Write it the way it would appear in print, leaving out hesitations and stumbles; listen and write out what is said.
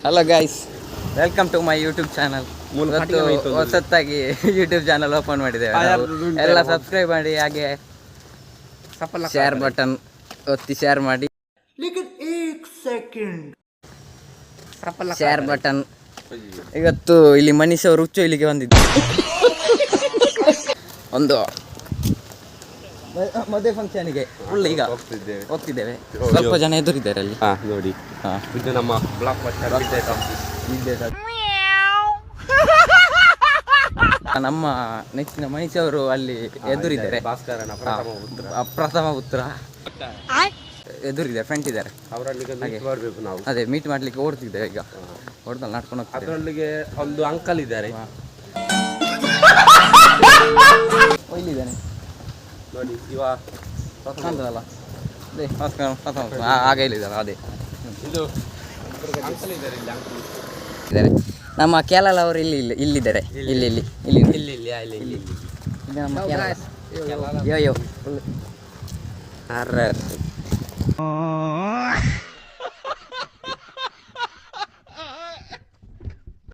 Hello guys, welcome to my YouTube channel. ಹೊಸತ್ತಾಗಿ YouTube channel open ಮಾಡಿದ್ದೇವೆ. ಎಲ್ಲ subscribe ಮಾಡಿ, ಹಾಗೆ ಶೇರ್ ಬಟನ್ ಒತ್ತಿ ಶೇರ್ ಮಾಡಿ. Share button. ಇವತ್ತು ಇಲ್ಲಿ ಮನೀಶ್ ಅವರು ಹುಚ್ಚು ಇಲ್ಲಿಗೆ ಬಂದಿದ್ದು ಒಂದು ಮದುವೆ ಫಂಕ್ಷನ್ಗೆ. ಫುಲ್ ಈಗ ಹೋಗ್ತಿದ್ದೇವೆ. ಸ್ವಲ್ಪ ಜನ ಎದುರಿದ್ದಾರೆ ಅಲ್ಲಿ ನೋಡಿ. ಇದು ನಮ್ಮ ಬ್ಲಾಕ್ ನಮ್ಮ ನೆಚ್ಚಿನ ಮನೀಶ್ ಅವರು ಅಲ್ಲಿ ಎದುರಿದ್ದಾರೆ. ಭಾಸ್ಕರನ ಪ್ರಥಮ ಪುತ್ರ ಎದುರಿದ್ದಾರೆ, ಫ್ರೆಂಡ್ ಇದ್ದಾರೆ. ಅವರಲ್ಲಿಗೆ ನಾವು ಅದೇ ಮೀಟ್ ಮಾಡ್ಲಿಕ್ಕೆ ಓಡ್ತಿದ್ದೇವೆ. ಈಗ ಹೊಡೆದಲ್ಲಿ ನಡ್ಕೊಂಡು ಹೋಗ್ತಾರೆ. ಅದರೊಳಗೆ ಒಂದು ಅಂಕಲ್ ಇದ್ದಾರೆ ಇಲ್ಲಿದ್ದಾನೆ ನೋಡಿ. ಇವ ಕಾಣ್ತದಲ್ಲ, ಅದೇ ಭಾಸ್ಕರ ಪ್ರಥಮ ಆಗ ಇಲ್ಲಿದ್ದಾರೆ. ಅದೇ ಇದು ಅಂಕಲ್ ಇದ್ದಾರೆ ಇಲ್ಲಿ, ಅಂಕಲ್ ಇದ್ದಾರೆ. ನಮ್ಮ ಕೇರಳ ಅವರು ಇಲ್ಲಿದ್ದಾರೆ. ಇಲ್ಲಿ ನಮ್ಮ ಯೋ